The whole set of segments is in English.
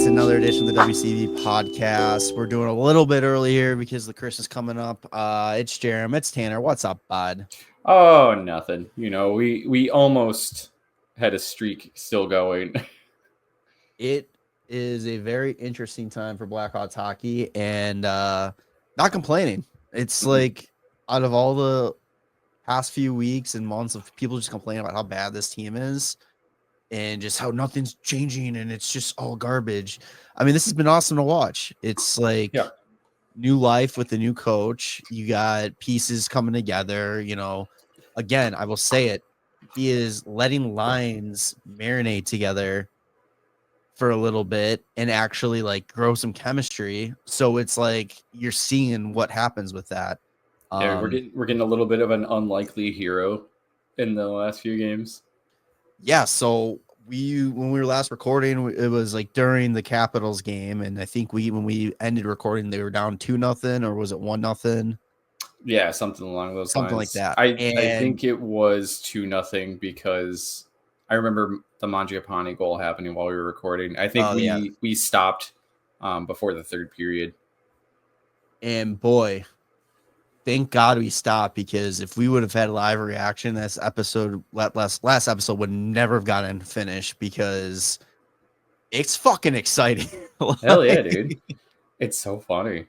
Another edition of the WCB podcast. We're doing a little bit early here because the Christmas is coming up. It's Jarom, it's Tanner. What's up, bud? Oh, nothing. You know, we almost had a streak still going. It is a very interesting time for Blackhawks hockey, and not complaining. It's like out of all the past few weeks and months of people just complaining about how bad this team is and just how nothing's changing and it's just all garbage. I mean, this has been awesome to watch. It's like Yeah. new life with the new coach. You got pieces coming together. Again, I will say it. He is letting lines marinate together for a little bit and actually like grow some chemistry. So it's like you're seeing what happens with that. Yeah, we're getting a little bit of an unlikely hero in the last few games. Yeah, so when we were last recording, it was like during the Capitals game, and I think when we ended recording, they were down 2-0, or was it 1-0? Yeah, something along those Something lines. like that. I think it was 2-0 because I remember the Mangiapane goal happening while we were recording. I think we stopped before the third period. And boy, thank God we stopped, because if we would have had a live reaction, this episode, last episode would never have gotten finished, because it's fucking exciting. Hell yeah, dude. It's so funny.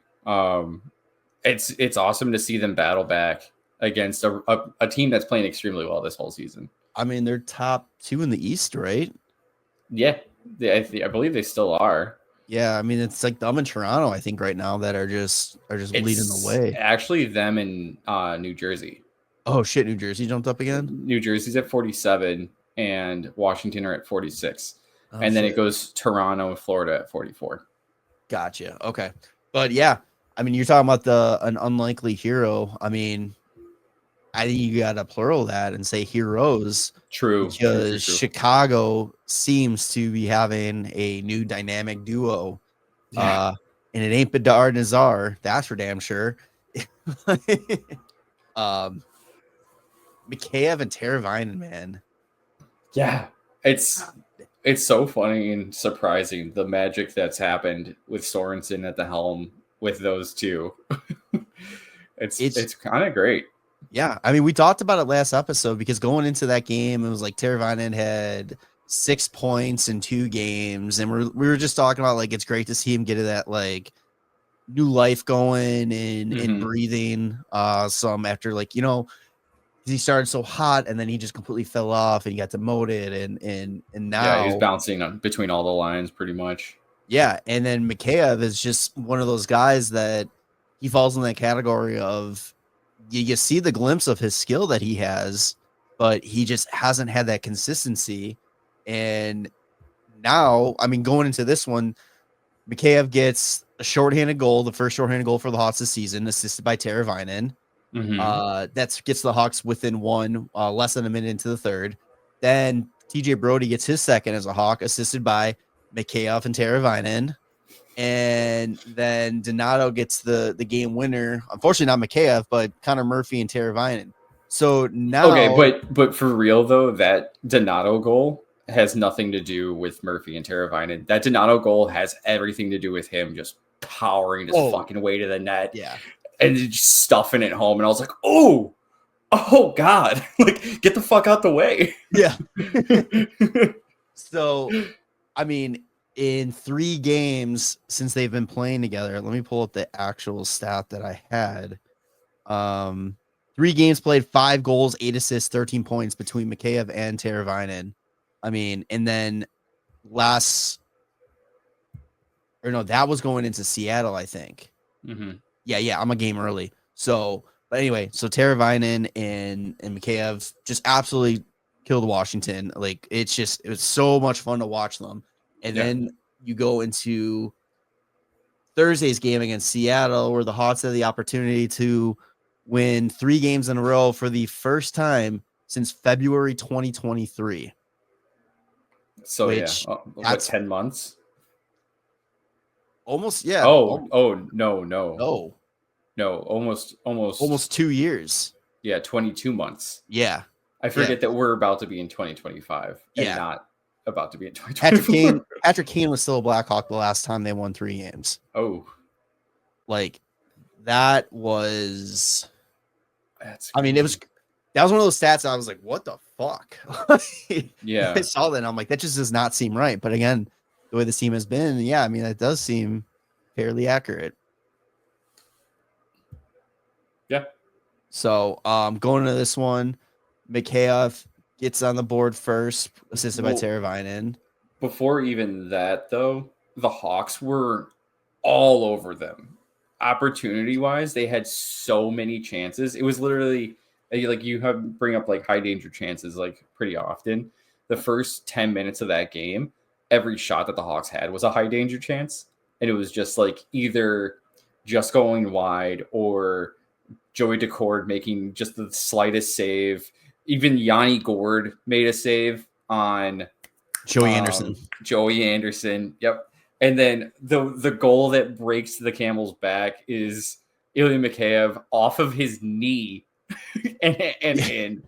It's awesome to see them battle back against a team that's playing extremely well this whole season. I mean, they're top 2 in the East, right? Yeah, I believe they still are. Yeah, I mean, it's like them in Toronto, I think, right now, that are just leading the way. Actually, them in New Jersey. Oh shit, New Jersey jumped up again? New Jersey's at 47 and Washington are at 46. Oh, and then it goes Toronto and Florida at 44. Gotcha. Okay. But yeah, I mean, you're talking about an unlikely hero. I mean, I think you got to plural that and say heroes. True. Because true. Chicago seems to be having a new dynamic duo. Yeah. And it ain't Bedard and Nazar. That's for damn sure. Mikheyev and Teravainen, man. Yeah. It's so funny and surprising, the magic that's happened with Sorensen at the helm with those two. It's kind of great. Yeah, I mean, we talked about it last episode, because going into that game, it was like Teravainen had 6 points in 2 games, and we were just talking about like it's great to see him get to that like new life going and breathing some after, like, he started so hot and then he just completely fell off and he got demoted and now he's bouncing between all the lines pretty much. Yeah, and then Mikheyev is just one of those guys that he falls in that category of you see the glimpse of his skill that he has, but he just hasn't had that consistency. And now, I mean, going into this one, Mikheyev gets a shorthanded goal, the first shorthanded goal for the Hawks this season, assisted by Teravainen. That gets the Hawks within one, less than a minute into the third. Then TJ Brody gets his second as a Hawk, assisted by Mikheyev and Teravainen. And then Donato gets the game winner. Unfortunately, not Mikheyev, but Connor Murphy and Teravainen. So now, okay, but for real though, that Donato goal has nothing to do with Murphy and Teravainen. That Donato goal has everything to do with him just powering his fucking way to the net. Yeah. And just stuffing it home. And I was like, oh God, like, get the fuck out the way. Yeah. So, I mean, in 3 games since they've been playing together, let me pull up the actual stat that I had. 3 games played, 5 goals, 8 assists, 13 points between Mikheyev and Teravainen. I mean, and then that was going into Seattle, I think. Yeah, I'm a game early. So, but anyway, so Teravainen and Mikheyev just absolutely killed Washington. Like, it was so much fun to watch them. And then you go into Thursday's game against Seattle, where the Hawks had the opportunity to win 3 games in a row for the first time since February 2023. So that's 10 months. Almost, yeah. No, almost 2 years. Yeah, 22 months. Yeah. I forget that we're about to be in 2025 and not about to be in 2024. Patrick Kane was still a Blackhawk the last time they won 3 games. Oh, Like that was. that's. I mean, Crazy. that was one of those stats I was like, what the fuck? Yeah, I saw that and I'm like, that just does not seem right. But again, the way this team has been, yeah, I mean, that does seem fairly accurate. Yeah. So going into this one, Mikheyev gets on the board first, assisted by Teravainen. Before even that, though, the Hawks were all over them. Opportunity wise, they had so many chances. It was literally like you have bring up like high danger chances like pretty often. The first 10 minutes of that game, every shot that the Hawks had was a high danger chance. And it was just like either just going wide or Joey Decord making just the slightest save. Even Yanni Gord made a save on Joey Anderson. Joey Anderson. Yep. And then the goal that breaks the Camel's back is Ilya Mikheyev off of his knee and in.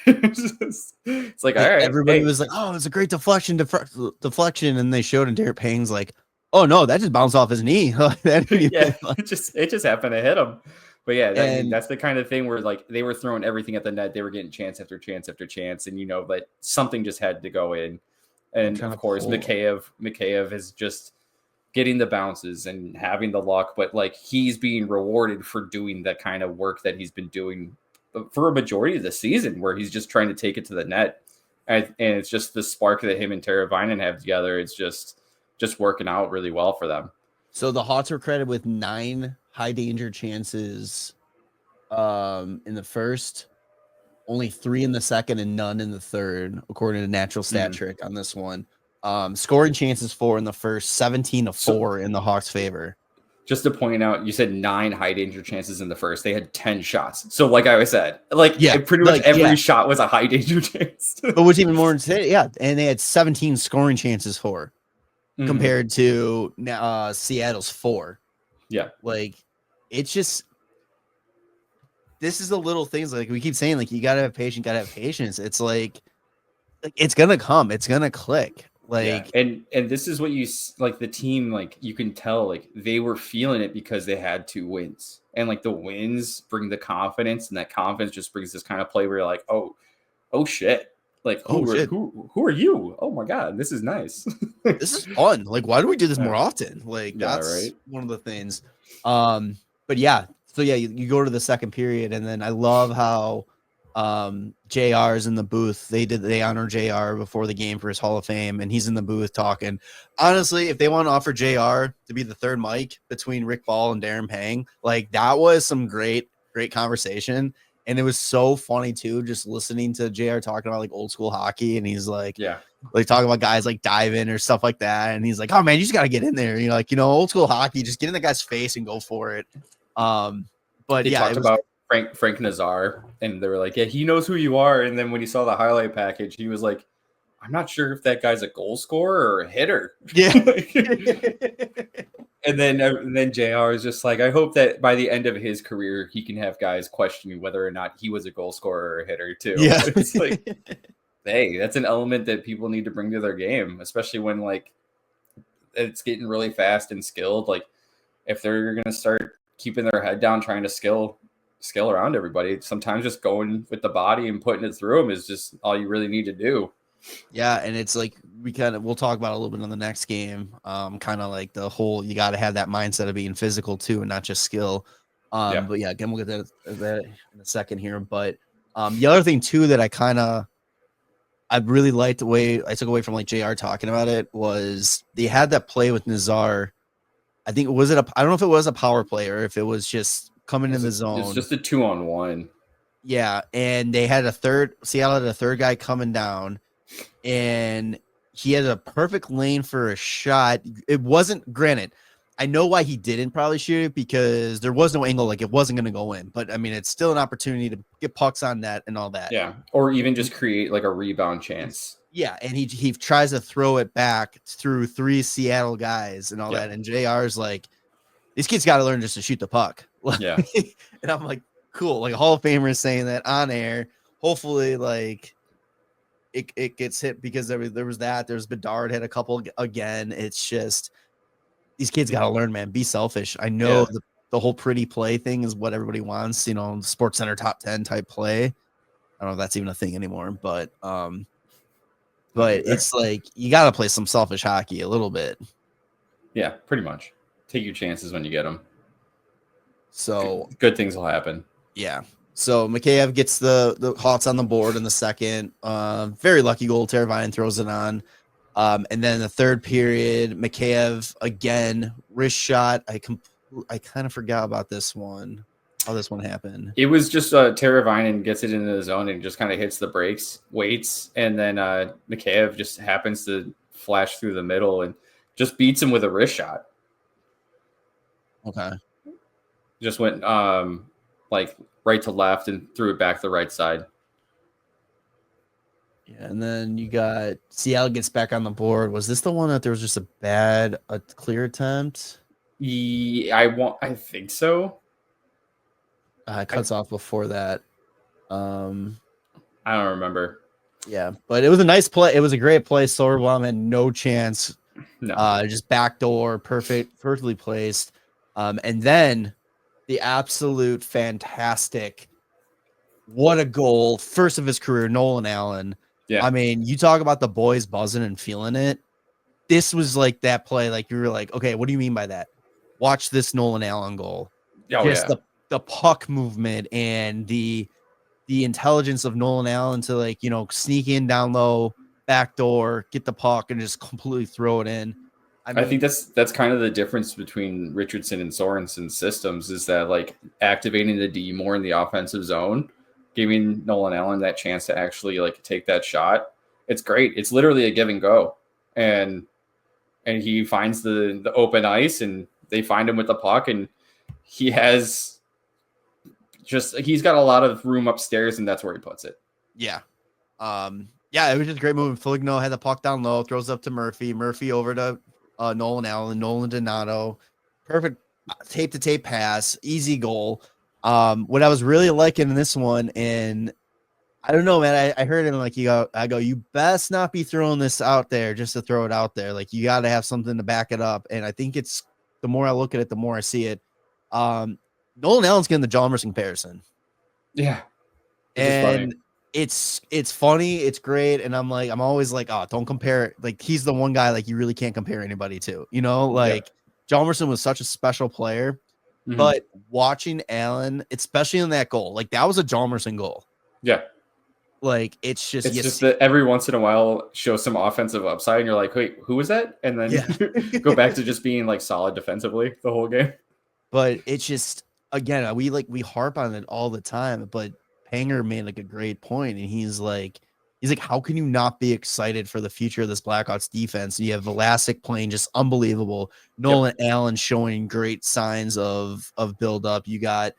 It's like, all right. Everybody was like, oh, it's a great deflection. And they showed, and Derek Pang's like, oh, no, that just bounced off his knee. Yeah, it just happened to hit him. But yeah, that's the kind of thing where like they were throwing everything at the net. They were getting chance after chance after chance. And, but something just had to go in. And of course, Mikheyev is just getting the bounces and having the luck, but like he's being rewarded for doing that kind of work that he's been doing for a majority of the season, where he's just trying to take it to the net. And it's just the spark that him and Teravainen have together. It's just working out really well for them. So the Hawks were credited with 9 high danger chances in the first, only 3 in the second, and none in the third, according to Natural Stat Trick on this one. Scoring chances 4 in the first, 17-4 in the Hawks' favor. Just to point out, you said 9 high danger chances in the first. They had 10 shots. So like I said, pretty much every shot was a high danger chance. But what's even more insane, and they had 17 scoring chances for compared to Seattle's 4. Yeah. Like, it's just, this is the little things, like we keep saying, like you gotta have patience. It's like it's gonna come, it's gonna click. Like, and this is what you like, the team, like you can tell, like they were feeling it because they had 2 wins, and like the wins bring the confidence, and that confidence just brings this kind of play where you're like, oh shit, like who are you? Oh my god, this is nice. This is fun. Like, why do we do this more often? Like, that's one of the things. But yeah. So yeah, you go to the second period, and then I love how JR's in the booth. They honor JR before the game for his Hall of Fame, and he's in the booth talking. Honestly, if they want to offer JR to be the third mic between Rick Ball and Darren Pang, like that was some great conversation. And it was so funny too, just listening to JR talking about like old school hockey, and he's like, like talking about guys like diving or stuff like that. And he's like, oh man, you just gotta get in there. Old school hockey, just get in the guy's face and go for it. But they talked about Frank Nazar, and they were like, yeah, he knows who you are. And then when he saw the highlight package, he was like, I'm not sure if that guy's a goal scorer or a hitter. Yeah. and then JR is just like, I hope that by the end of his career, he can have guys questioning whether or not he was a goal scorer or a hitter too. Yeah. It's like, hey, that's an element that people need to bring to their game, especially when like it's getting really fast and skilled. Like if they're going to start keeping their head down, trying to skill around everybody, sometimes just going with the body and putting it through them is just all you really need to do. Yeah, and it's like we'll talk about it a little bit in the next game. Kind of like the whole, you got to have that mindset of being physical too, and not just skill. But yeah, again, we'll get that in a second here. But the other thing too that I really liked the way I took away from like JR talking about it was they had that play with Nazar. I think I don't know if it was a power play or if it was just coming in the zone. It's just a 2-on-1. Yeah, and they had Seattle had a third guy coming down, and he had a perfect lane for a shot. It wasn't, granted, I know why he didn't probably shoot it, because there was no angle, like it wasn't going to go in. But I mean, it's still an opportunity to get pucks on net and all that. Yeah, or even just create like a rebound chance. Yeah, and he tries to throw it back through 3 Seattle guys and all that. And JR's like, these kids got to learn just to shoot the puck. Yeah. And I'm like, cool. Like a Hall of Famer is saying that on air. Hopefully, like, it gets hit because there was that. There's Bedard had a couple again. It's just these kids got to learn, man. Be selfish. I know the whole pretty play thing is what everybody wants. Sports Center top 10 type play. I don't know if that's even a thing anymore, but it's like you got to play some selfish hockey a little bit. Yeah, pretty much. Take your chances when you get them. So good things will happen. Yeah. So Mikheyev gets the Hawks on the board in the second. Very lucky goal. Teravainen throws it on. And then the third period, Mikheyev again, wrist shot. I kind of forgot about this one. How this one happened. It was just Teravainen gets it into the zone and just kind of hits the brakes, waits, and then Mikheyev just happens to flash through the middle and just beats him with a wrist shot. Okay. Just went like right to left and threw it back the right side. Yeah, and then you got Seattle gets back on the board. Was this the one that there was just a clear attempt? Yeah, I think so. It cuts off before that. I don't remember. Yeah, but it was a nice play. It was a great play. Soderblom had no chance. No. Just backdoor, perfectly placed. And then the absolute fantastic, what a goal. First of his career, Nolan Allen. Yeah. I mean, you talk about the boys buzzing and feeling it. This was like that play. Like you were like, okay, what do you mean by that? Watch this Nolan Allen goal. Oh, just the puck movement and the intelligence of Nolan Allen to sneak in down low, backdoor, get the puck and just completely throw it in. I think that's kind of the difference between Richardson and Sorensen's systems is that activating the D more in the offensive zone, giving Nolan Allen that chance to actually take that shot. It's great. It's literally a give and go. And he finds the open ice and they find him with the puck and he's got a lot of room upstairs and that's where he puts it. Yeah. It was just a great move. Foligno had the puck down low, throws up to Murphy. Murphy over to Nolan Allen, Nolan Donato. Perfect tape-to-tape pass, easy goal. What I was really liking in this one, and I don't know, man, I heard him you best not be throwing this out there just to throw it out there. Like, you got to have something to back it up. And I think it's the more I look at it, the more I see it. Nolan Allen's getting the Jarom comparison. Yeah. And it's funny, it's great, and I'm always like, oh, don't compare it. Like, he's the one guy you really can't compare anybody to, Hjalmarsson was such a special player, but watching Allen, especially in that goal, that was a Hjalmarsson goal. Yeah. It's just that every once in a while show some offensive upside and you're like, wait, who was that? And then go back to just being solid defensively the whole game. But it's just, again, we harp on it all the time, but Panger made a great point, and he's like, how can you not be excited for the future of this Blackhawks defense? And you have Vlasic playing just unbelievable. Nolan Allen showing great signs of build up. You got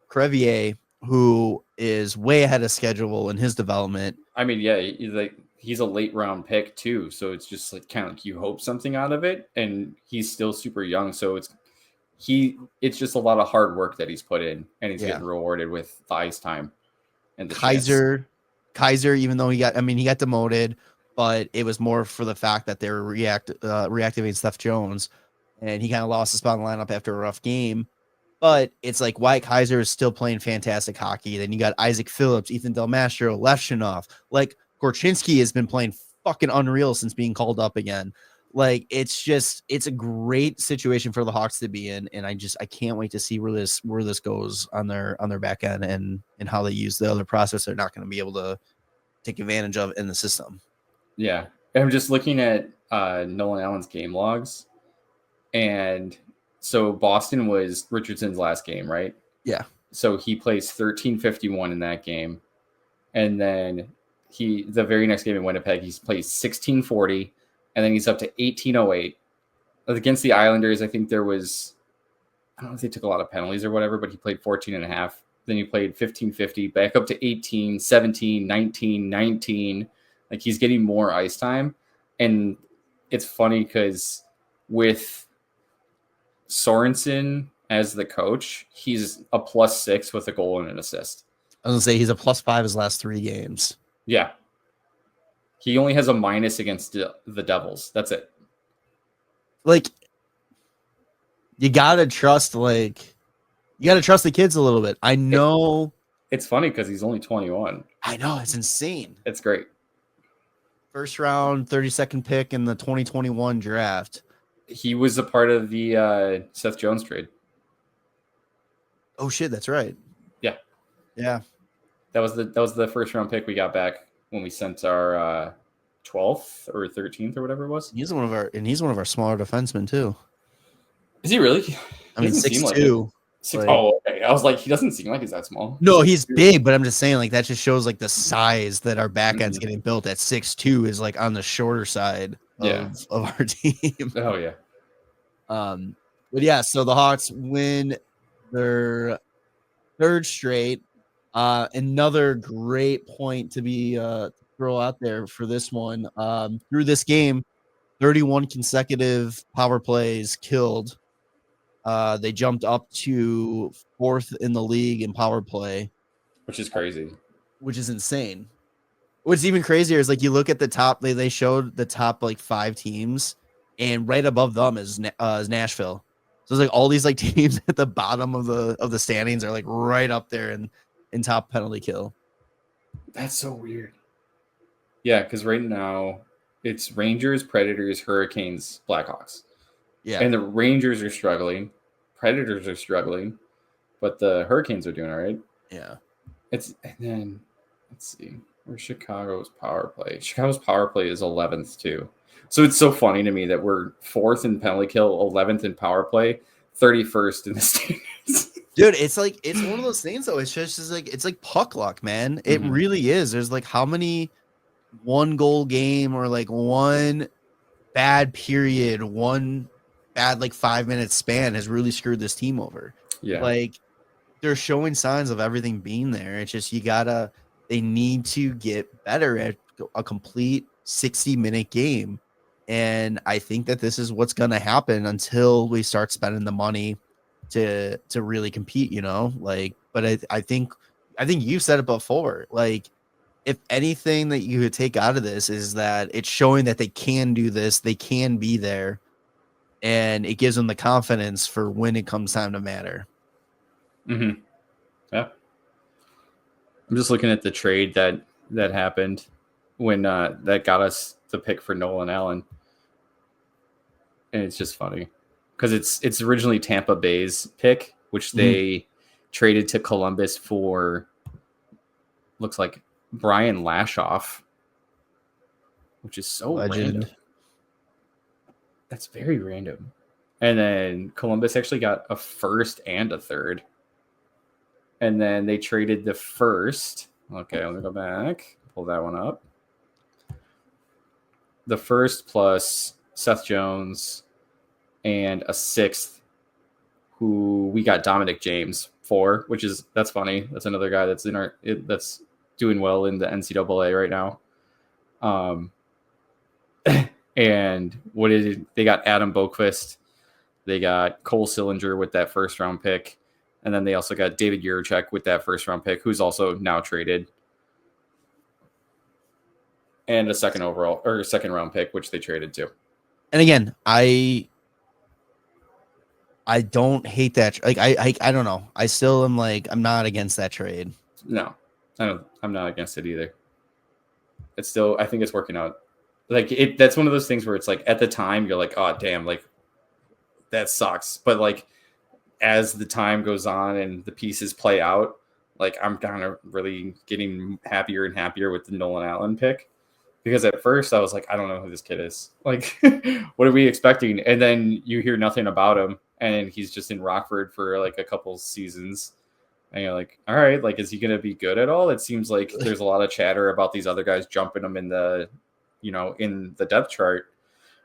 Crevier, who is way ahead of schedule in his development. I mean, yeah, he's a late round pick too, so it's just kind of you hope something out of it, and he's still super young, so it's just a lot of hard work that he's put in, and he's getting rewarded with the ice time. And the Kaiser, even though he got demoted, but it was more for the fact that they were reactivating Steph Jones, and he kind of lost the spot in the lineup after a rough game. But it's Wyatt Kaiser is still playing fantastic hockey. Then you got Isaac Phillips, Ethan Del Mastro, Levshinov. Gorchinski has been playing fucking unreal since being called up again. It's a great situation for the Hawks to be in, and I can't wait to see where this goes on their back end and how they use the other process they're not going to be able to take advantage of in the system. Yeah, I'm just looking at Nolan Allen's game logs, and so Boston was Richardson's last game, right? Yeah. So he plays 13:51 in that game, and then the very next game in Winnipeg he plays 16:40. And then he's up to 18:08 against the Islanders. I think there was, I don't know if they took a lot of penalties or whatever, but he played 14 and a half. Then he played 15:50, back up to 18, 17, 19, 19. He's getting more ice time. And it's funny because with Sorensen as the coach, he's a +6 with a goal and an assist. I was going to say he's a +5 his last 3 games. Yeah. He only has a minus against the Devils. That's it. Like, you gotta trust the kids a little bit. I know. It's funny because he's only 21. I know, it's insane. It's great. First round, 32nd pick in the 2021 draft. He was a part of the Seth Jones trade. Oh shit, that's right. Yeah. Yeah. That was the first round pick we got back when we sent our 12th or 13th or whatever it was. He's one of our smaller defensemen too. Is he really? I mean, 6'2". Okay. I was like, he doesn't seem like he's that small. No, he's big, but I'm just saying, like, that just shows like the size that our back end's getting built at 6'2" is like on the shorter side of our team. Oh yeah. But yeah, so the Hawks win their third straight. Another great point to be throw out there for this one. Through this game, 31 consecutive power plays killed. They jumped up to 4th in the league in power play, which is crazy. Which is insane. What's even crazier is like you look at the top. They showed the top like 5 teams, and right above them is Nashville. So it's like all these like teams at the bottom of the standings are like right up there in top penalty kill. That's so weird. Yeah, because right now it's Rangers, Predators, Hurricanes, Blackhawks. Yeah, and the Rangers are struggling, Predators are struggling, but the Hurricanes are doing all right. Yeah, and then let's see where's Chicago's power play. Chicago's power play is 11th too. So it's so funny to me that we're 4th in penalty kill, 11th in power play, 31st in the standings. Dude, it's one of those things though. It's like puck luck, man. It really is. There's like how many 1-goal game or like one bad period, one bad like 5-minute span has really screwed this team over. Yeah, like they're showing signs of everything being there. It's just they need to get better at a complete 60-minute game. And I think that this is what's going to happen until we start spending the money to really compete, but I think you've said it before. Like, if anything that you could take out of this is that it's showing that they can do this, they can be there, and it gives them the confidence for when it comes time to matter. Mm-hmm. Yeah. I'm just looking at the trade that happened when that got us the pick for Nolan Allen. And it's just funny because it's originally Tampa Bay's pick, which they traded to Columbus for, looks like Brian Lashoff, which is so random. That's very random. And then Columbus actually got a 1st and a 3rd. And then they traded the 1st. Okay, let me go back. Pull that one up. The 1st plus Seth Jones and a 6th, who we got Dominic James for, that's funny. That's another guy that's that's doing well in the NCAA right now. And they got Adam Boqvist, they got Cole Sillinger with that 1st round pick, and then they also got David Jiricek with that 1st round pick, who's also now traded, and a 2nd round pick, which they traded to. And again, I don't hate that. Like I don't know. I still am like, I'm not against that trade. No, I'm not against it either. It's still, I think it's working out. Like that's one of those things where it's like at the time you're like, oh damn, like that sucks. But like as the time goes on and the pieces play out, like I'm kind of really getting happier and happier with the Nolan Allen pick. Because at first I was like, I don't know who this kid is. Like, what are we expecting? And then you hear nothing about him, and he's just in Rockford for like a couple seasons. And you're like, all right, like, is he going to be good at all? It seems like there's a lot of chatter about these other guys jumping him in the, in the depth chart.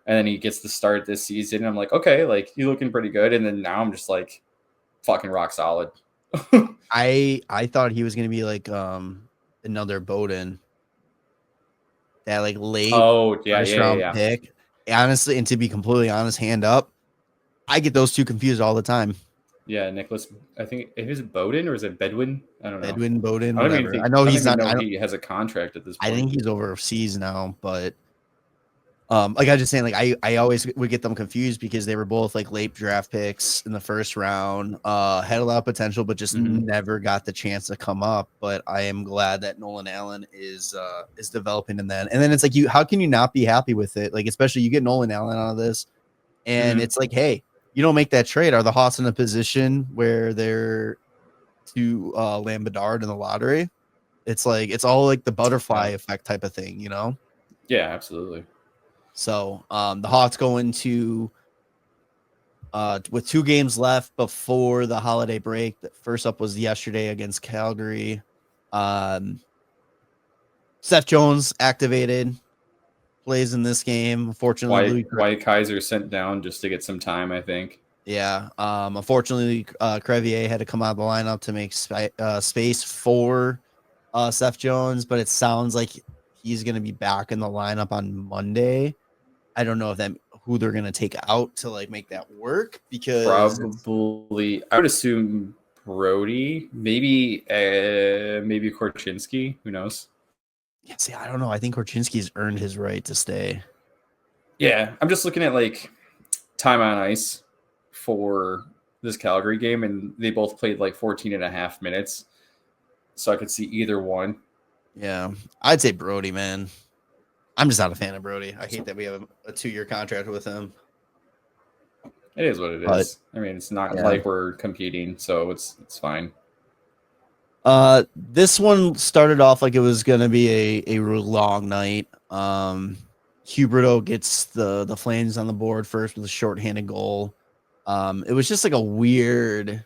And then he gets the start this season. And I'm like, okay, like, he's looking pretty good. And then now I'm just like, fucking rock solid. I thought he was going to be like another Bowden. That like late first round pick. Honestly, and to be completely honest, hand up, I get those two confused all the time. Yeah, Nicholas. I think is it Bowden or is it Bedwin? I don't know. Edwin Bowden, I don't even whatever. think. I know I don't he's even not. know he has a contract at this I point. think he's overseas now, but like I was just saying, like I always would get them confused because they were both like late draft picks in the first round, had a lot of potential, but just never got the chance to come up. But I am glad that Nolan Allen is developing in that. And then it's like how can you not be happy with it? Like, especially you get Nolan Allen out of this, and it's like, hey, you don't make that trade. Are the Hawks in a position where they're to land Bedard in the lottery? It's like it's all like the butterfly effect type of thing, you know? Yeah, absolutely. So the Hawks go into with 2 games left before the holiday break. The first up was yesterday against Calgary. Seth Jones activated, plays in this game. Unfortunately, Wyatt Kaiser sent down just to get some time, I think. Yeah. Unfortunately, Crevier had to come out of the lineup to make space for Seth Jones, but it sounds like he's going to be back in the lineup on Monday. I don't know if who they're going to take out to like make that work because probably I would assume Brody, maybe Korchinski. Who knows? Yeah, see, I don't know. I think Korchinski's earned his right to stay. Yeah, I'm just looking at like time on ice for this Calgary game, and they both played like 14 and a half minutes. So I could see either one. Yeah, I'd say Brody, man. I'm just not a fan of Brody. I hate that we have a 2-year contract with him. It is what it is. I mean, it's not like we're competing, so it's fine. This one started off like it was gonna be a long night. Huberto gets the Flames on the board first with a shorthanded goal. It was just like a weird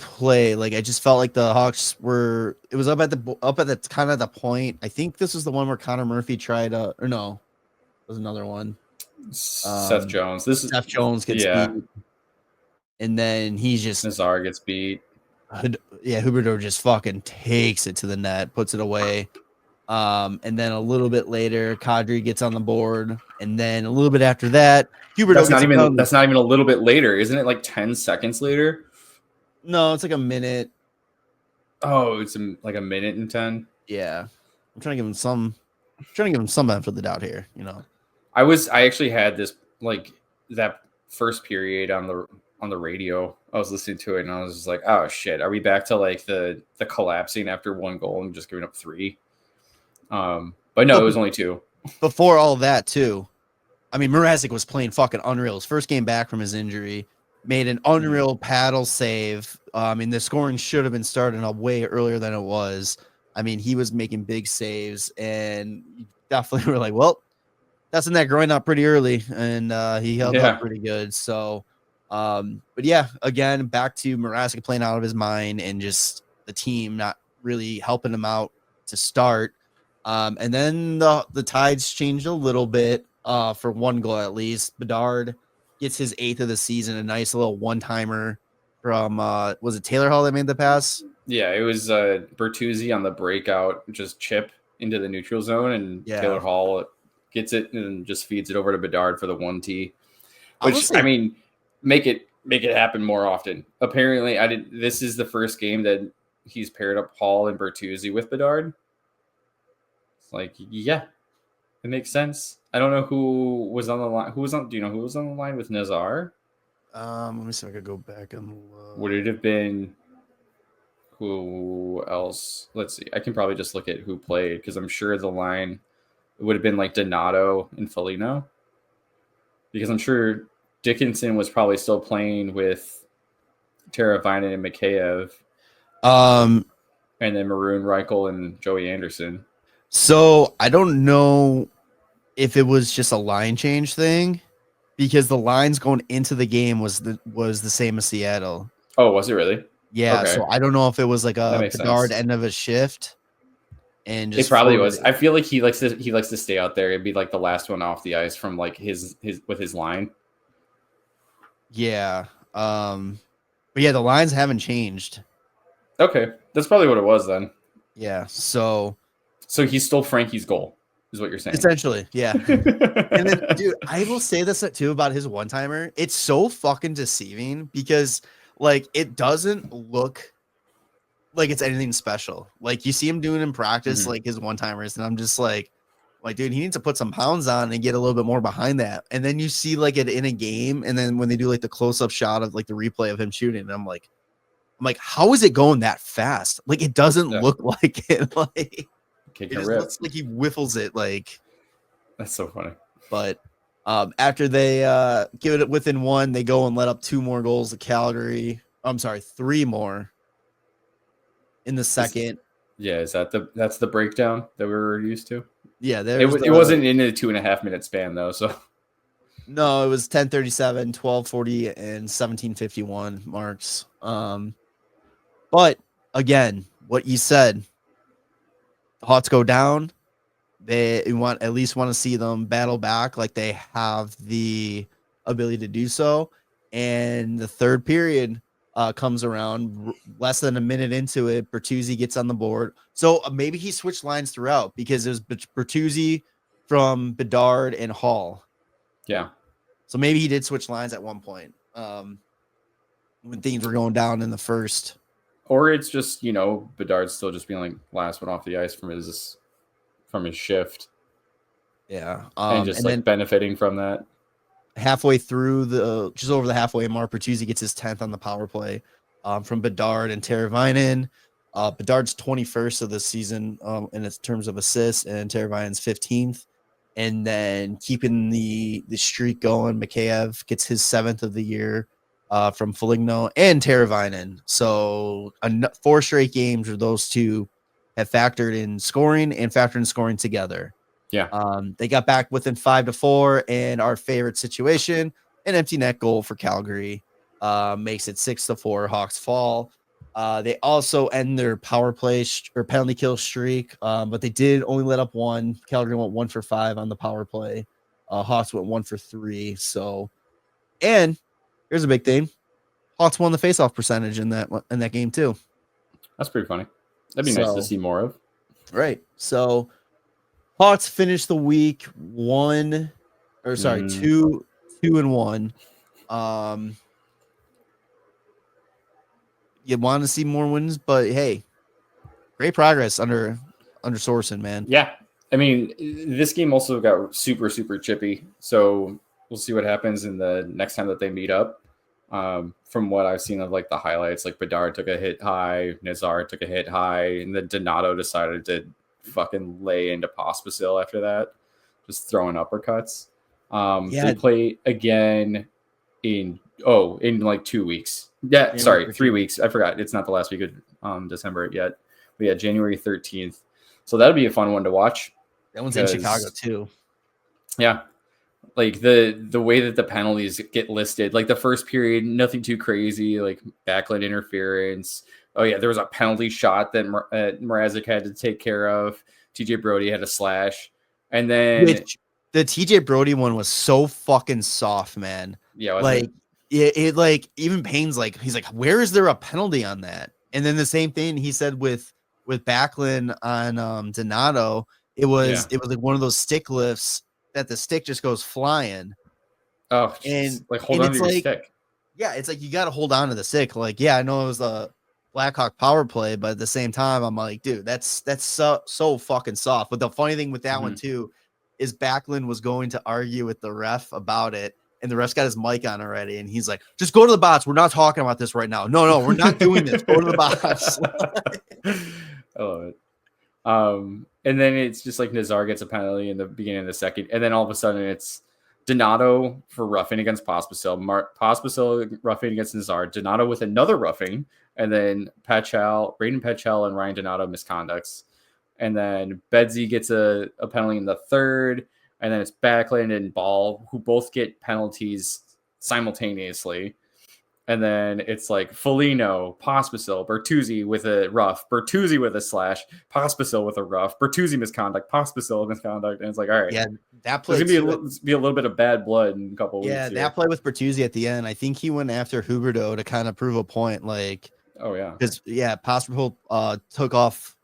play. Like I just felt like the Hawks were. It was up at the kind of the point. I think this was the one where Connor Murphy tried or no, it was another one. Seth Jones. Seth Jones gets beat, and then he just Nazar gets beat. Yeah, Huberto just fucking takes it to the net, puts it away. And then a little bit later, Kadri gets on the board, and then a little bit after that, Huberto. That's not even a little bit later, isn't it? Like 10 seconds later. No, it's like a minute. Oh, it's like a minute and 10. Yeah, I'm trying to give him some. Benefit of the doubt here. You know, I actually had this like that first period on the radio. I was listening to it and I was just like, oh shit, are we back to like the collapsing after 1 goal and just giving up 3? But no, it was only 2. Before all that too, I mean, Mrazek was playing fucking unreal. His first game back from his injury, made an unreal paddle save. I mean, the scoring should have been starting up way earlier than it was. I mean, he was making big saves, and you definitely were like, well, that's in that groin out pretty early, and he held up pretty good. So, but yeah, again, back to Mrazek playing out of his mind and just the team not really helping him out to start. And then the tides changed a little bit for 1 goal at least. Bedard gets his 8th of the season, a nice little one-timer from was it Taylor Hall that made the pass? Yeah, it was Bertuzzi on the breakout, just chip into the neutral zone, and Taylor Hall gets it and just feeds it over to Bedard for the 1T. Which I mean, make it happen more often. Apparently, this is the first game that he's paired up Hall and Bertuzzi with Bedard. It's like, yeah, it makes sense. I don't know who was on the line. Do you know who was on the line with Nazar? Let me see if I could go back and would it have been who else? Let's see. I can probably just look at who played because I'm sure the line would have been like Donato and Foligno. Because I'm sure Dickinson was probably still playing with Teravainen and Mikheyev. And then Maroon, Reichel, and Joey Anderson. So I don't know if it was just a line change thing because the lines going into the game was the same as Seattle. Oh, was it really? Yeah. Okay. So I don't know if it was like a Bedard end of a shift. And just it probably was. I feel like he likes to stay out there and be like the last one off the ice from like his line. Yeah. But yeah, the lines haven't changed. Okay. That's probably what it was then. Yeah. So he stole Frankie's goal. is what you're saying. Essentially, yeah. And then, dude, I will say this too about his one-timer. It's so fucking deceiving because, like, it doesn't look like it's anything special. Like, you see him doing in practice, like his one-timers, and I'm just like, dude, he needs to put some pounds on and get a little bit more behind that. And then you see like it in a game, and then when they do like the close-up shot of like the replay of him shooting, and I'm like, how is it going that fast? Like, it doesn't look like it. Like, it just looks like he whiffles it. Like, that's so funny. But after they give it within one, they go and let up 2 more goals to Calgary. I'm sorry, 3 more in the second. Is that's the breakdown that we were used to? Yeah, it wasn't in a 2.5 minute span though. So no, it was 10:37, 12:40, and 17:51 marks. But again, what you said, Hawks go down. They at least want to see them battle back like they have the ability to do so. And the third period comes around, less than a minute into it. Bertuzzi gets on the board. So maybe he switched lines throughout because it was Bertuzzi from Bedard and Hall. Yeah. So maybe he did switch lines at one point when things were going down in the first. Or it's just, Bedard's still just being like last one off the ice from his shift. Yeah. And then benefiting from that. Halfway through just over the halfway mark, Bertuzzi gets his 10th on the power play from Bedard and Teravainen. Bedard's 21st of the season in terms of assists, and Teravainen's 15th. And then keeping the streak going, Mikheyev gets his 7th of the year from Foligno and Teravainen. So 4 straight games where those two have factored in scoring together. Yeah. They got back within 5-4, and our favorite situation, an empty net goal for Calgary, makes it 6-4. Hawks fall. They also end their power play or penalty kill streak, but they did only let up 1. Calgary went 1 for 5 on the power play. Hawks went 1 for 3. So, and here's a big thing: Hawks won the faceoff percentage in that game too. That's pretty funny. That'd be nice to see more of. Right. So Hawks finished the week 2-1. You want to see more wins, but hey, great progress under Sorsen, man. Yeah. I mean, this game also got super, super chippy. So we'll see what happens in the next time that they meet up. From what I've seen of like the highlights, like Bedard took a hit high, Nazar took a hit high, and then Donato decided to fucking lay into Pospisil after that, just throwing uppercuts. They play again in like 2 weeks. Yeah, sorry, 3 weeks. I forgot. It's not the last week of December yet. But yeah, January 13th. So that'll be a fun one to watch. That one's in Chicago too. Yeah. Like the way that the penalties get listed, like the first period, nothing too crazy, like backline interference. Oh yeah, there was a penalty shot that Mrazek had to take care of. TJ Brody had a slash, and then the TJ Brody one was so fucking soft, man. Yeah, like it like even Payne's like, he's like, where is there a penalty on that? And then the same thing he said with Backlund on Donato. It was like one of those stick lifts that the stick just goes flying. Oh, and like hold on to your stick. Yeah, it's like you got to hold on to the stick. Like, yeah, I know it was a Blackhawk power play, but at the same time, I'm like, dude, that's so fucking soft. But the funny thing with that one too is Backlund was going to argue with the ref about it, and the ref's got his mic on already, and he's like, just go to the box. We're not talking about this right now. No, we're not doing this. Go to the box. I love it. And then it's just like Nazar gets a penalty in the beginning of the second, and then all of a sudden it's Donato for roughing against Pospisil, Pospisil roughing against Nazar, Donato with another roughing, and then Braden Petchel and Ryan Donato misconducts. And then Bedsy gets a penalty in the third, and then it's Backlund and Ball who both get penalties simultaneously. And then it's like Foligno, Pospisil, Bertuzzi with a rough, Bertuzzi with a slash, Pospisil with a rough, Bertuzzi misconduct, Pospisil misconduct. And it's like, all right. Yeah, that play there's going to be a little bit of bad blood in a couple weeks. Yeah, that play with Bertuzzi at the end, I think he went after Huberdeau to kind of prove a point. Like, oh, yeah. Because, Pospisil took off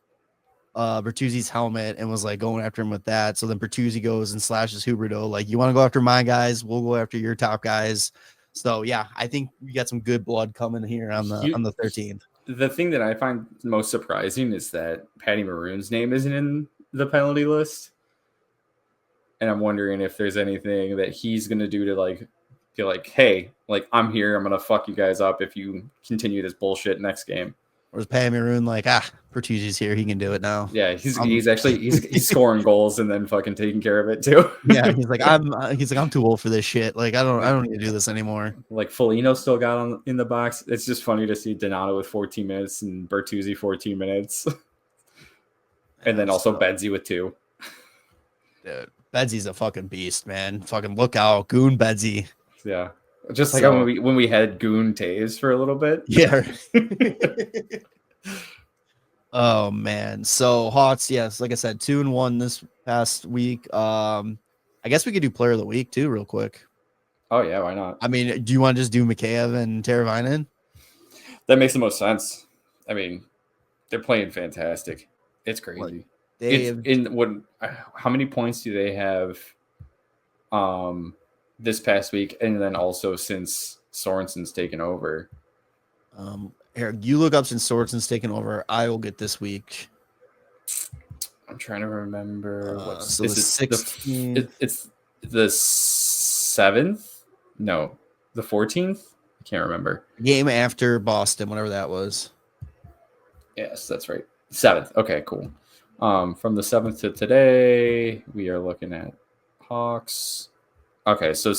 Bertuzzi's helmet and was like going after him with that. So then Bertuzzi goes and slashes Huberdeau. Like, you want to go after my guys? We'll go after your top guys. So yeah, I think we got some good blood coming here on the 13th. The thing that I find most surprising is that Patty Maroon's name isn't in the penalty list. And I'm wondering if there's anything that he's going to do to like be like, hey, like, I'm here. I'm going to fuck you guys up if you continue this bullshit next game. Or is Patty Maroon like, Bertuzzi's here, he can do it now? Yeah, he's actually scoring goals and then fucking taking care of it too. Yeah, he's like, I'm too old for this shit. Like, I don't need to do this anymore. Like, Foligno still got in the box. It's just funny to see Donato with 14 minutes and Bertuzzi 14 minutes. And then also Bedsy with 2. Dude, Bedsy's a fucking beast, man. Fucking look out, Goon Bedsy. Yeah. Just like when we had Goon Taves for a little bit. Yeah. Oh man. So Hawks, yes, like I said, 2-1 this past week. I guess we could do player of the week too, real quick. Oh yeah, why not? I mean, do you want to just do Mikheyev and Teravainen? That makes the most sense. I mean, they're playing fantastic. It's crazy. How many points do they have this past week, and then also since Sorensen's taken over? Eric, you look up since Sorensen's taken over. I will get this week. I'm trying to remember. So this is 16th. It's the 7th? No, the 14th? I can't remember. Game after Boston, whatever that was. Yes, that's right. 7th. Okay, cool. From the 7th to today, we are looking at Hawks. Okay, so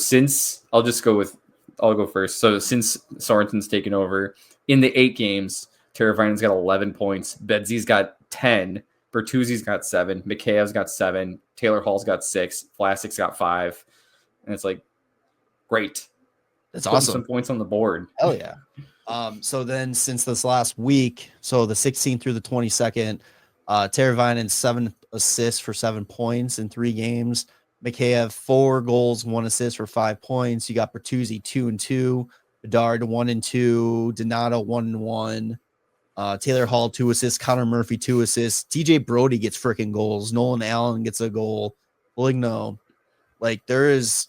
I'll go first. So since Sorensen's taken over, in the 8 games, Teravainen's got 11 points. Bedsy's got 10. Bertuzzi's got 7. Mikheyev's got 7. Taylor Hall's got 6. Vlasic's got 5. And it's like, great. That's awesome. Some points on the board. Hell yeah. So then since this last week, so the 16th through the 22nd, Teravainen 7 assists for 7 points in 3 games. Mikheyev 4 goals, 1 assist for 5 points. You got Bertuzzi 2-2, Bedard 1-2, Donato 1-1, Taylor Hall 2 assists, Connor Murphy 2 assists. TJ Brody gets freaking goals. Nolan Allen gets a goal. Foligno, like it's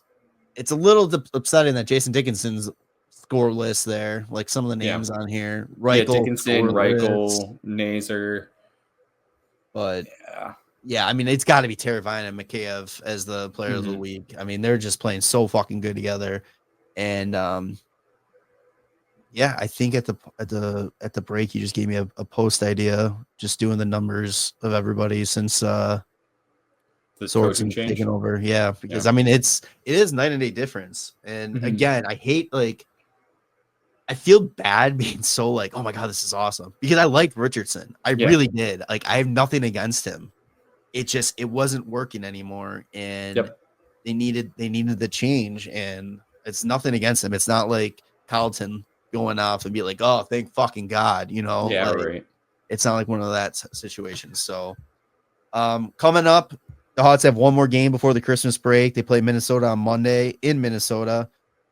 a little upsetting that Jason Dickinson's score list there. Like some of the names on here, Reichel, Dickinson, Reichel, Nazer, but yeah, I mean, it's got to be Teravainen and Mikheyev as the player of the week. I mean, they're just playing so fucking good together. And yeah, I think at the break, you just gave me a post idea, just doing the numbers of everybody since the Sorensen's taken over. Yeah, because I mean, it is night and day difference. And again, I hate I feel bad being so like, oh my God, this is awesome, because I liked Richardson. I really did. Like, I have nothing against him. It wasn't working anymore, and they needed the change, and it's nothing against him. It's not like Carlton going off and be like, oh, thank fucking God, you know? Yeah, like, right. It's not like one of that situations. So coming up, the Hawks have one more game before the Christmas break. They play Minnesota on Monday in Minnesota.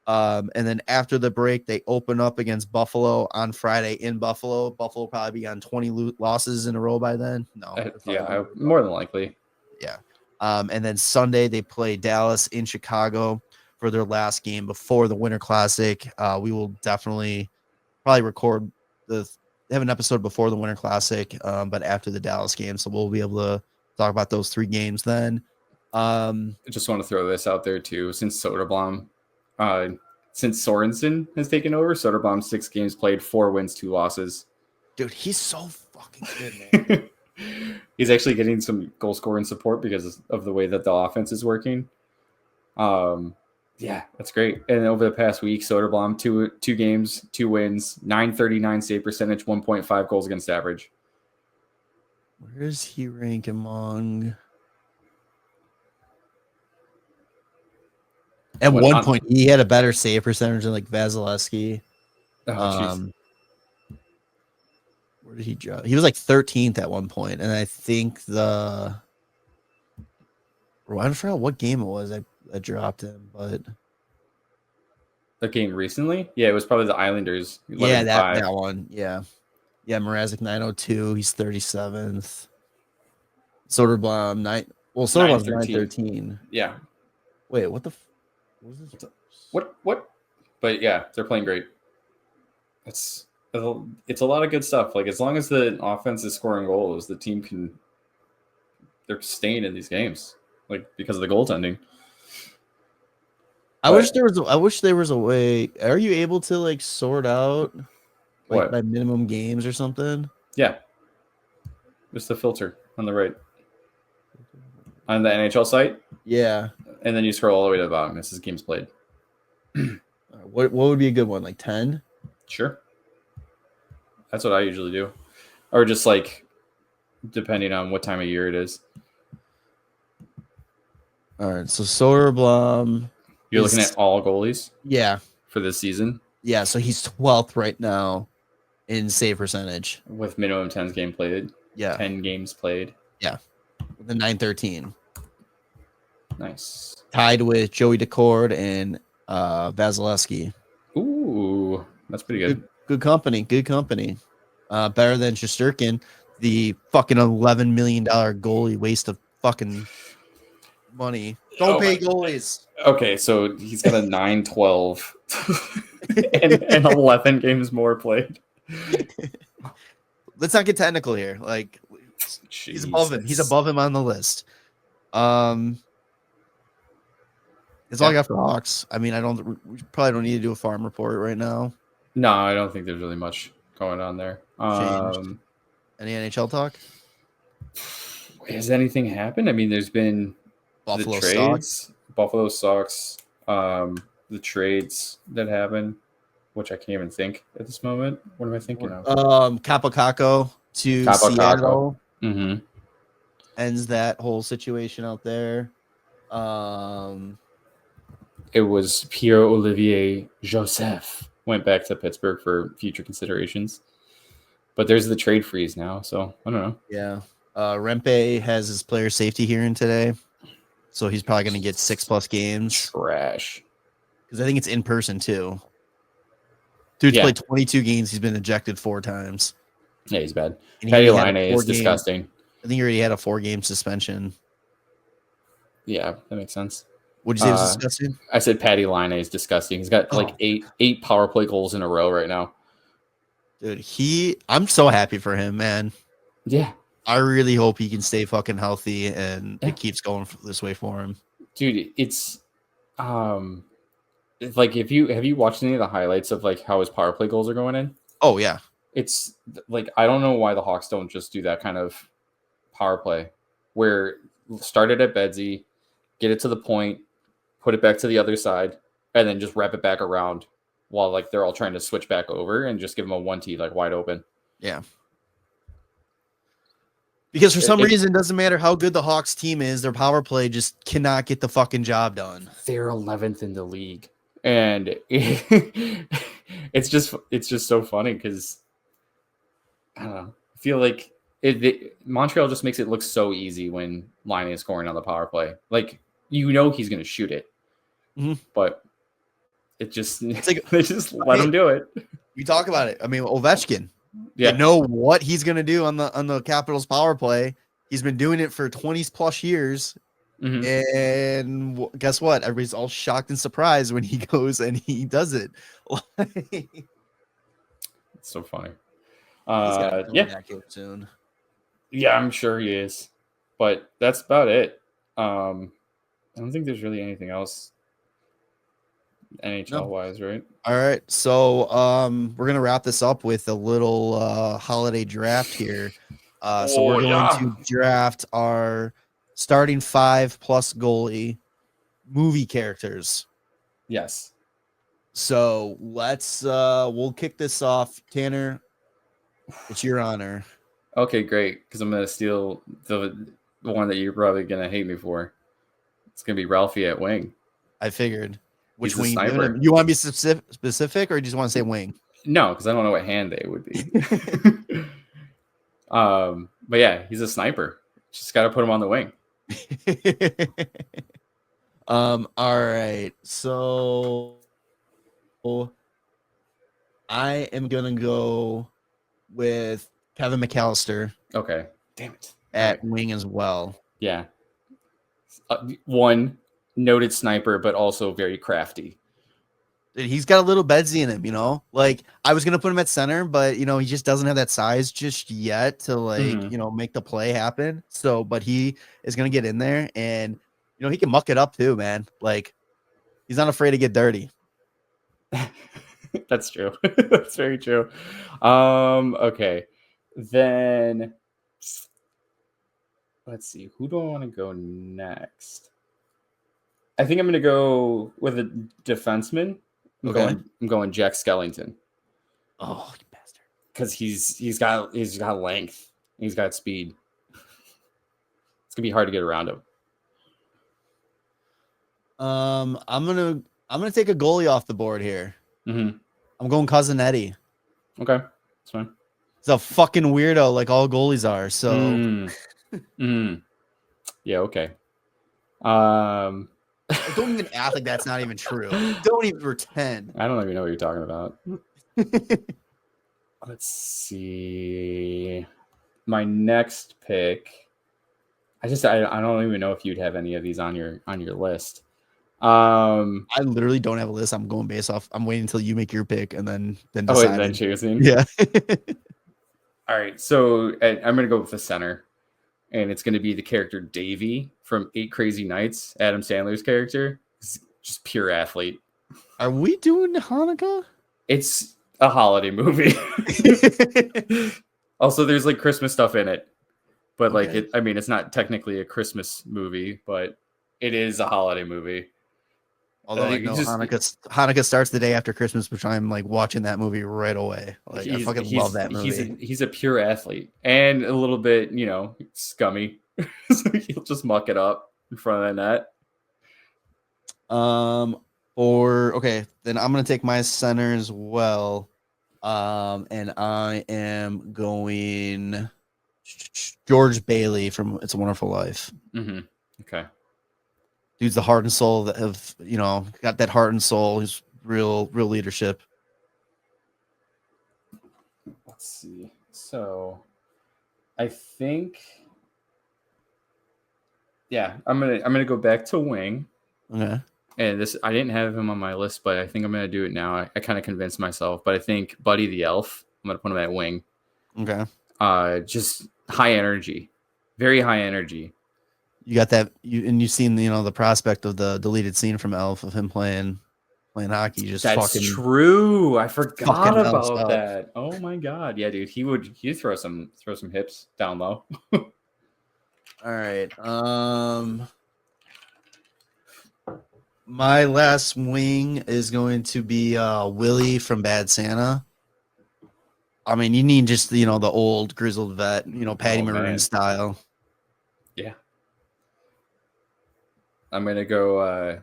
And then after the break, they open up against Buffalo on Friday in Buffalo. Buffalo will probably be on 20 losses in a row by then. No. More than likely. Yeah. And then Sunday, they play Dallas in Chicago for their last game before the Winter Classic. We will definitely probably have an episode before the Winter Classic, but after the Dallas game. So we'll be able to talk about those 3 games then. I just want to throw this out there too. Since Sorensen has taken over, Soderblom's 6 games played, 4 wins, 2 losses. Dude, he's so fucking good, man. He's actually getting some goal scoring support because of the way that the offense is working. Yeah, that's great. And over the past week, Soderblom, 2 games, 2 wins, 939 save percentage, 1.5 goals against average. Where does he rank among? At one point, he had a better save percentage than like Vasilevsky. Where did he drop? He was like 13th at one point, and I think I forgot what game it was. I dropped him, but the game recently, it was probably the Islanders. Yeah, that one, yeah. Mrazek 902. He's 37th. Soderblom 9. Well, Soderblom's 9-13. Yeah. Wait, what the? What was this? What? But yeah, they're playing great. It's a lot of good stuff. Like as long as the offense is scoring goals, the team can. They're staying in these games, like because of the goaltending. I wish there was a way. Are you able to like sort out like What? by minimum games or something? Yeah. Just the filter on the right. On the NHL site? Yeah. And then you scroll all the way to the bottom. This is games played. What would be a good one? Like 10? Sure. That's what I usually do. Or just like depending on what time of year it is. All right. So Soderblom. You're looking at all goalies? Yeah. For this season? Yeah. So he's 12th right now in save percentage. With minimum 10 games played. Yeah. 10 games played. Yeah. With a 9-13. Nice. Tied with Joey Decord and Vasilevsky. Ooh, that's pretty good. Good company. Good company. Better than Shesterkin, the fucking $11 million goalie waste of fucking money. Don't pay goalies. Okay, so he's got a 9-12 and 11 games more played. Let's not get technical here. Like, he's above him. He's above him on the list. That's all I got for Hawks. I mean, we probably don't need to do a farm report right now. No, I don't think there's really much going on there. Any NHL talk? Has anything happened? I mean, there's been Buffalo the trades, Buffalo Sox, the trades that happened, which I can't even think at this moment. What am I thinking of? Capocacco to Seattle. Mm-hmm. Ends that whole situation out there. It was Pierre-Olivier Joseph went back to Pittsburgh for future considerations. But there's the trade freeze now, so I don't know. Yeah. Rempe has his player safety hearing today, so he's probably going to get 6+ games. Trash. Because I think it's in person, too. Dude's played 22 games. He's been ejected 4 times. Yeah, he's bad. Patty Line is disgusting. I think he already had a 4-game suspension. Yeah, that makes sense. What did you say was disgusting? I said Patty Line is disgusting. He's got like eight power play goals in a row right now. Dude, I'm so happy for him, man. Yeah. I really hope he can stay fucking healthy and it keeps going this way for him. Dude, it's like have you watched any of the highlights of like how his power play goals are going in? Oh yeah. It's like I don't know why the Hawks don't just do that kind of power play where start it at Bedsy, get it to the point, put it back to the other side, and then just wrap it back around while like they're all trying to switch back over and just give them a 1T like wide open. Yeah. Because for some reason, it doesn't matter how good the Hawks team is, their power play just cannot get the fucking job done. They're 11th in the league. And it's just so funny because I don't know. I feel like Montreal just makes it look so easy when Line is scoring on the power play. Like, you know he's going to shoot it. Mm-hmm. But they just let him do it. We talk about it. I mean, Ovechkin. Yeah. You know what he's going to do on the Capitals power play. He's been doing it for 20+ years. Mm-hmm. And guess what? Everybody's all shocked and surprised when he goes and he does it. It's so funny. Back here soon. Yeah, I'm sure he is. But that's about it. I don't think there's really anything else NHL wise, right? All right. So we're gonna wrap this up with a little holiday draft here. So we're going to draft our starting 5+ goalie movie characters. Yes. So let's we'll kick this off. Tanner, it's your honor. Okay, great. Because I'm gonna steal the one that you're probably gonna hate me for. It's gonna be Ralphie at wing. I figued. Which wing you want to be specific, or do you just want to say wing? No, because I don't know what hand they would be. But yeah, he's a sniper. Just got to put him on the wing. All right. So I am gonna go with Kevin McAllister. Okay. Damn it. at wing as well. Yeah. One noted sniper, but also very crafty. Dude, he's got a little Bedsy in him, you know. Like I was gonna put him at center, but you know he just doesn't have that size just yet to like you know make the play happen. So, but he is gonna get in there, and you know he can muck it up too, man. Like he's not afraid to get dirty. That's true. That's very true. Okay, then let's see. Who do I want to go next? I think I'm going to go with a defenseman. I'm going Jack Skellington. Oh, you bastard! Because he's got length. He's got speed. It's gonna be hard to get around him. I'm gonna take a goalie off the board here. Mm-hmm. I'm going Cousin Eddie. Okay, that's fine. He's a fucking weirdo, like all goalies are. So, yeah, okay. Don't even act like that's not even true. Don't even pretend. I don't even know what you're talking about. Let's see. My next pick. I don't even know if you'd have any of these on your list. I literally don't have a list. I'm going based off. I'm waiting until you make your pick and then deciding. Oh, and then choosing. Yeah. All right. So I'm gonna go with the center, and it's gonna be the character Davey from 8 Crazy Nights. Adam Sandler's character. He's just pure athlete. Are we doing Hanukkah? It's a holiday movie. Also, there's like Christmas stuff in it, but like it's not technically a Christmas movie, but it is a holiday movie. Although I know Hanukkah starts the day after Christmas, which I'm like watching that movie right away. Like I fucking love that movie. He's a pure athlete and a little bit, scummy. So he'll just muck it up in front of that net. Then I'm gonna take my center as well. And I am going George Bailey from It's a Wonderful Life. Mm-hmm. Okay. Dude's the heart and soul that have, got that heart and soul. He's real leadership. Let's see. So I think, I'm gonna go back to wing. Okay. And I didn't have him on my list, but I think I'm gonna do it now. I kind of convinced myself, but I think Buddy the Elf. I'm gonna put him at wing. Okay. Just high energy, very high energy. You got that, you've seen the prospect of the deleted scene from Elf of him playing hockey. That's true. I forgot about that. Oh my god, yeah, dude. He'd throw some hips down low. All right. My last wing is going to be Willie from Bad Santa. I mean, you need just the old grizzled vet, Patty Maroon style. Yeah. I'm gonna go.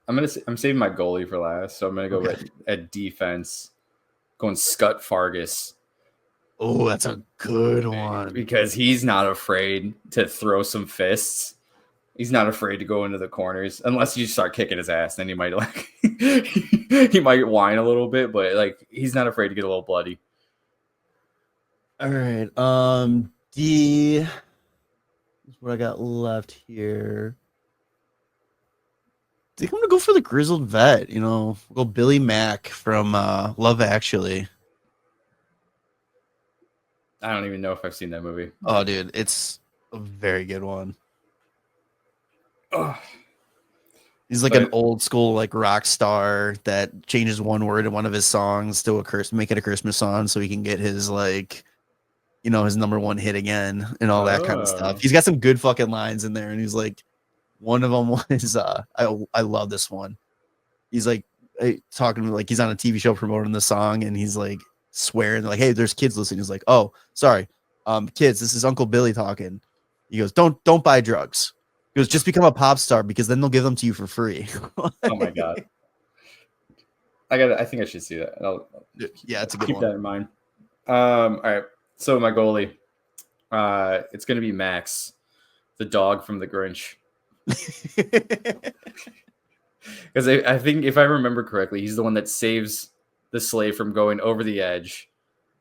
I'm saving my goalie for last, so I'm gonna go at defense. Going Scott Fargus. Oh, that's a good one because he's not afraid to throw some fists. He's not afraid to go into the corners unless you start kicking his ass. Then he might he might whine a little bit, but he's not afraid to get a little bloody. All right. D. What I got left here. I think I'm gonna go for the grizzled vet. We'll go Billy Mack from Love Actually. I don't even know if I've seen that movie. Oh, dude, it's a very good one. Oh. He's like an old school rock star that changes one word in one of his songs to make it a Christmas song so he can get his his number one hit again and all that kind of stuff. He's got some good fucking lines in there, and he's like, one of them was I love this one. He's talking he's on a TV show promoting the song, and he's swearing hey, there's kids listening. He's like, oh, sorry, kids, this is Uncle Billy talking. He goes, don't buy drugs. He goes, just become a pop star because then they'll give them to you for free. Oh my god. I think I should see that. Yeah, it's a good keep one. that in mind. All right. So my goalie, it's gonna be Max, the dog from The Grinch. Because I think if I remember correctly, he's the one that saves the slave from going over the edge.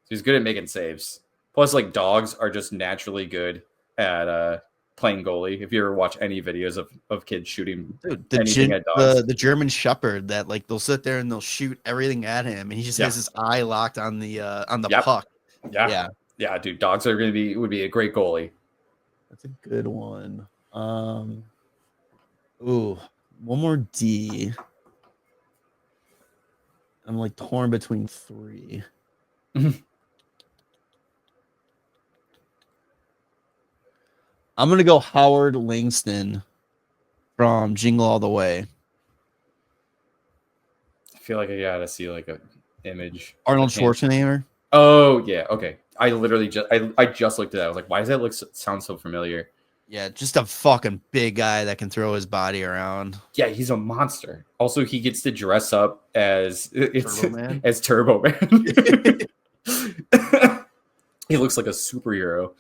So he's good at making saves. Plus, dogs are just naturally good at playing goalie. If you ever watch any videos of kids shooting Dude, at dogs, the German Shepherd that like they'll sit there and they'll shoot everything at him, and he just has his eye locked on the puck. Yeah, dude, dogs would be a great goalie. That's a good one. Ooh, one more D. I'm like torn between 3. I'm gonna go Howard Langston from Jingle All the Way. I feel like I gotta see like a image. Arnold Schwarzenegger. Oh yeah, okay. I literally I just looked at that. I was like, why does that sound so familiar? Yeah, just a fucking big guy that can throw his body around. Yeah, he's a monster. Also, he gets to dress up as Turbo Man. As Turbo Man. He looks like a superhero.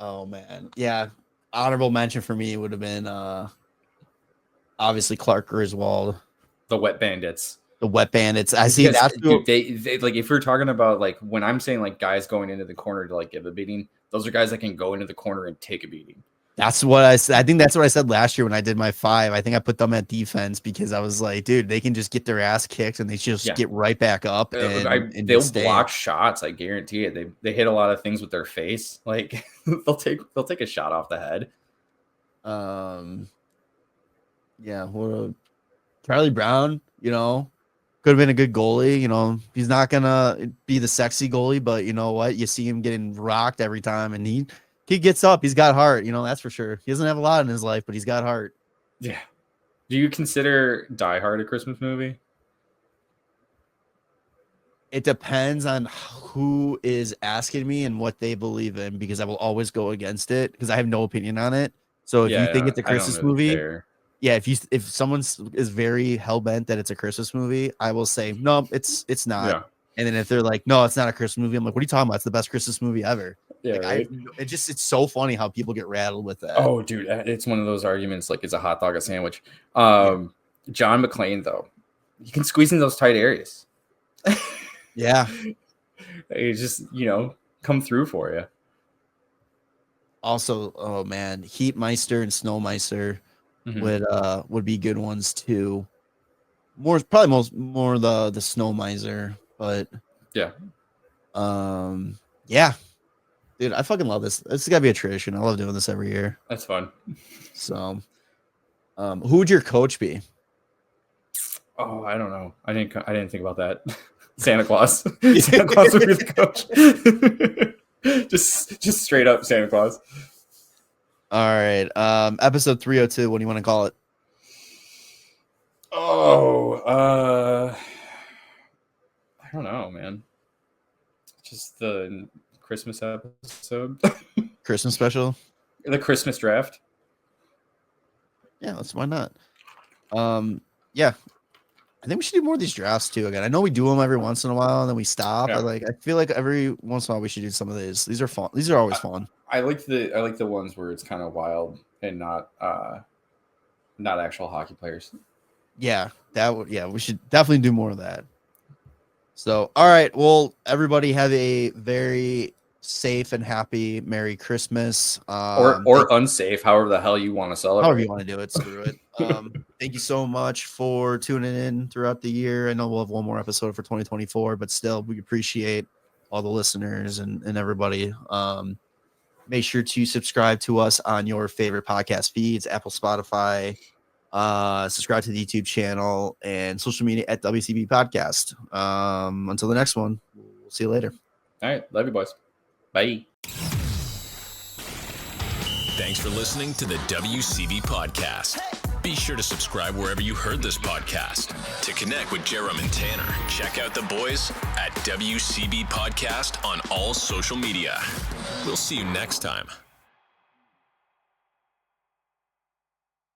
Oh man, yeah. Honorable mention for me would have been obviously Clark Griswold. The Wet Bandits. The Wet Bandits. I see that. Dude, they like if we're talking about like when I'm saying like guys going into the corner to like give a beating, those are guys that can go into the corner and take a beating. That's what I said. I think that's what I said last year when I did my 5. I think I put them at defense because I was like, dude, they can just get their ass kicked and they just get right back up. And they'll block shots. I guarantee it. They hit a lot of things with their face. Like they'll take a shot off the head. Yeah. Well, Charlie Brown, you know, could have been a good goalie. You know, he's not gonna be the sexy goalie, but you know what? You see him getting rocked every time, and he gets up. He's got heart, you know, that's for sure. He doesn't have a lot in his life, but he's got heart. Yeah. Do you consider Die Hard a Christmas movie? It depends on who is asking me and what they believe in, because I will always go against it because I have no opinion on it. So if you think it's a Christmas movie, if someone is very hell bent that it's a Christmas movie, I will say no, it's not. Yeah. And then if they're like, no, it's not a Christmas movie, I'm like, what are you talking about? It's the best Christmas movie ever. Yeah, like, right? It's so funny how people get rattled with that. Oh, dude, it's one of those arguments like it's a hot dog, a sandwich. John McClane, though, you can squeeze in those tight areas. Yeah, he just come through for you. Also, oh man, Heatmeister and Snowmeister would be good ones too. More the Snowmeister, but yeah. Dude, I fucking love this. This has got to be a tradition. I love doing this every year. That's fun. So, who would your coach be? Oh, I don't know. I didn't think about that. Santa Claus. Santa Claus would be the coach. just straight up Santa Claus. All right. Episode 302. What do you want to call it? Oh, I don't know, man. Just the Christmas episode. Christmas special? The Christmas draft. Yeah, why not? Yeah. I think we should do more of these drafts too. Again, I know we do them every once in a while and then we stop. Yeah. I feel like every once in a while we should do some of these. These are fun. These are always fun. I like the ones where it's kind of wild and not actual hockey players. Yeah, we should definitely do more of that. So, all right. Well, everybody have a very safe and happy Merry Christmas. Or unsafe, however the hell you want to celebrate. However you want to do it, screw it. Thank you so much for tuning in throughout the year. I know we'll have one more episode for 2024, but still, we appreciate all the listeners and everybody. Make sure to subscribe to us on your favorite podcast feeds, Apple, Spotify. Subscribe to the YouTube channel and social media at WCB Podcast. Until the next one, we'll see you later. All right. Love you, boys. Bye. Thanks for listening to the WCB Podcast. Be sure to subscribe wherever you heard this podcast. To connect with Jarom and Tanner, check out the boys at WCB Podcast on all social media. We'll see you next time.